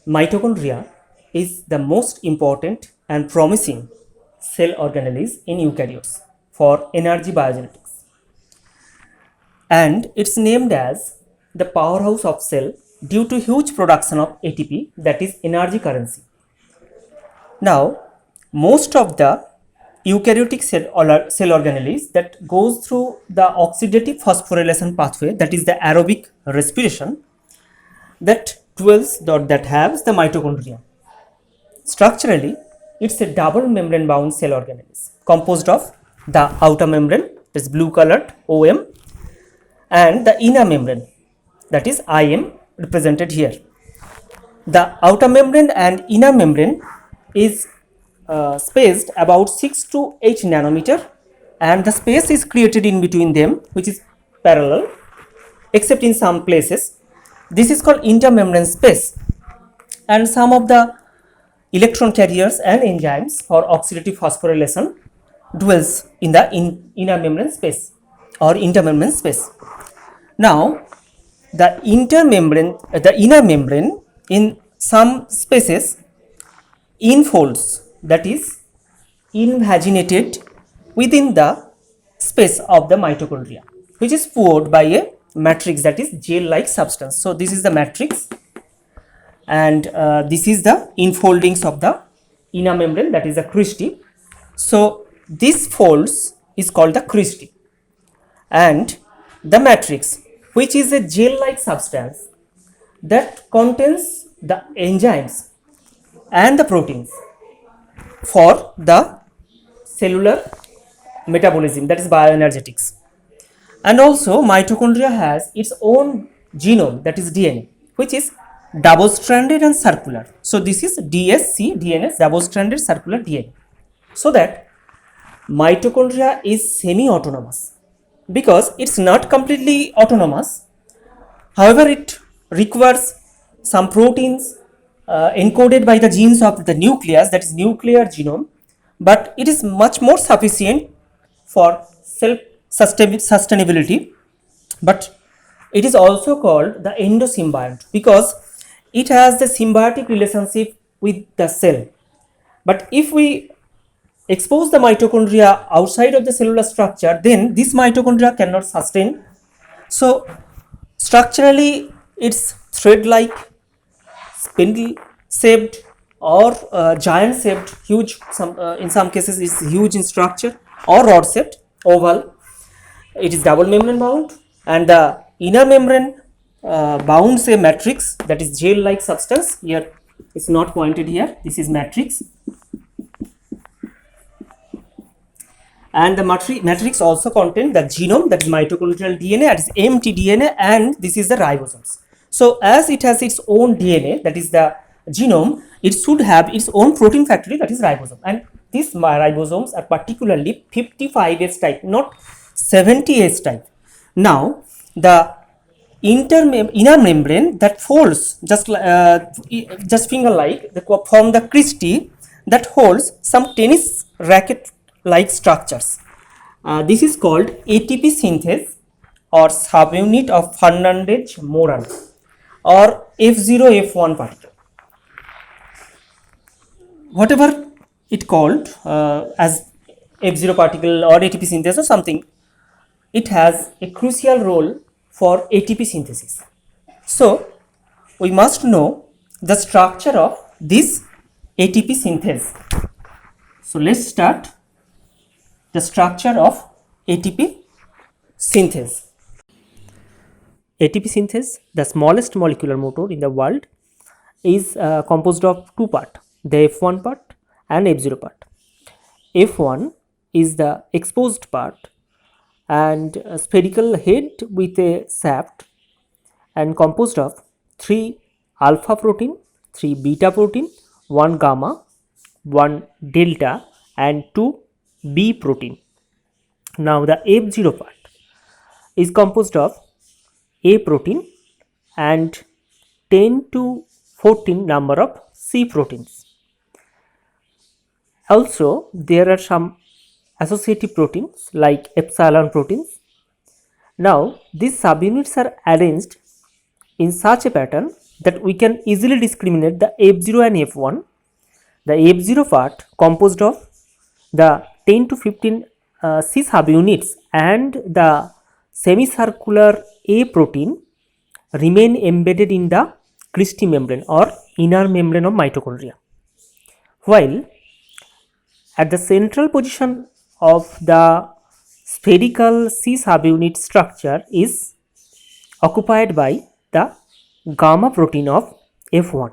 Mitochondria is the most important and promising cell organelles in eukaryotes for energy biogenetics, and it's named as the powerhouse of cell due to huge production of ATP, that is energy currency. Now, most of the eukaryotic cell organelles that goes through the oxidative phosphorylation pathway, that is the aerobic respiration, that has the mitochondria. Structurally, it's a double membrane bound cell organelles composed of the outer membrane, that is blue colored OM, and the inner membrane, that is IM, represented here. The outer membrane and inner membrane is spaced about 6 to 8 nanometer, and the space is created in between them, which is parallel, except in some places. This is called intermembrane space, and some of the electron carriers and enzymes for oxidative phosphorylation dwells in the inner membrane space or intermembrane space. Now, the inner membrane in some spaces infolds, that is invaginated within the space of the mitochondria, which is poured by a matrix, that is gel-like substance. So this is the matrix, and this is the infoldings of the inner membrane, that is the cristae. So this folds is called the cristae, and the matrix, which is a gel-like substance that contains the enzymes and the proteins for the cellular metabolism, that is bioenergetics. And also mitochondria has its own genome, that is DNA, which is double stranded and circular. So this is DSC, DNS, double stranded circular DNA. So that mitochondria is semi-autonomous, because it's not completely autonomous. However, it requires some proteins encoded by the genes of the nucleus, that is nuclear genome, but it is much more sufficient for self sustainability. But it is also called the endosymbiont because it has the symbiotic relationship with the cell. But if we expose the mitochondria outside of the cellular structure, then this mitochondria cannot sustain. So structurally it's thread-like, spindle shaped, or giant shaped, huge, in some cases is huge in structure, or rod shaped, oval. It is double membrane bound, and the inner membrane bounds a matrix, that is gel-like substance. Here it's not pointed here, this is matrix. And the matrix also contains the genome, that is mitochondrial DNA, that is mtDNA, and this is the ribosomes. So as it has its own DNA, that is the genome, it should have its own protein factory, that is ribosome. And these ribosomes are particularly 55S type, not 70S type. Now the inner membrane that folds just finger like from the cristae, that holds some tennis racket like structures. This is called ATP synthase or subunit of Fernandez-Moran or F0 F1 particle. Whatever it called as F0 particle or ATP synthase or something, it has a crucial role for ATP synthesis. So we must know the structure of this ATP synthase. So let's start the structure of ATP synthase. ATP synthase, the smallest molecular motor in the world, is composed of two parts, the F1 part and F0 part. F1 is the exposed part and a spherical head with a shaft and composed of 3 alpha protein, 3 beta protein, 1 gamma, 1 delta and 2 B protein. Now the F0 part is composed of A protein and 10 to 14 number of C proteins. Also there are some associative proteins like epsilon proteins. Now these subunits are arranged in such a pattern that we can easily discriminate the F0 and F1. The F0 part composed of the 10 to 15 C subunits and the semicircular A protein remain embedded in the Christie membrane or inner membrane of mitochondria, while at the central position of the spherical C subunit structure is occupied by the gamma protein of F1.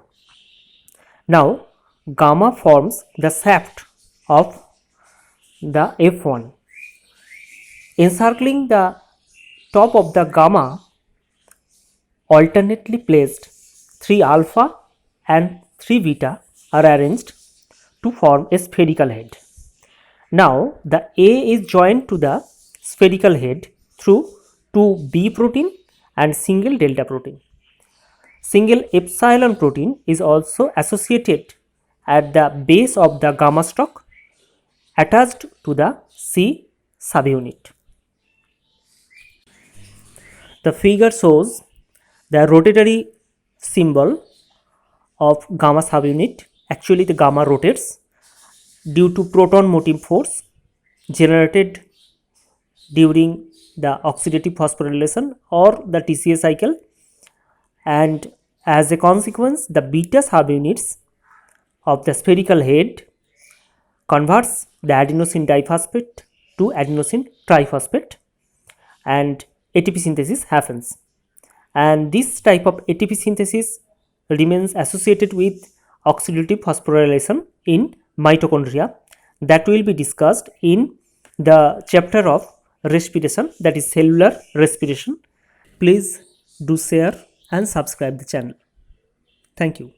Now, gamma forms the shaft of the F1. Encircling the top of the gamma, alternately placed 3 alpha and 3 beta are arranged to form a spherical head. Now, the A is joined to the spherical head through 2 B protein and single delta protein. Single epsilon protein is also associated at the base of the gamma stalk attached to the C subunit. The figure shows the rotatory symbol of gamma subunit. Actually, the gamma rotates due to proton motive force generated during the oxidative phosphorylation or the TCA cycle, and as a consequence the beta subunits of the spherical head converts the adenosine diphosphate to adenosine triphosphate and ATP synthesis happens, and this type of ATP synthesis remains associated with oxidative phosphorylation in mitochondria that will be discussed in the chapter of respiration, that is cellular respiration. Please do share and subscribe the channel. Thank you.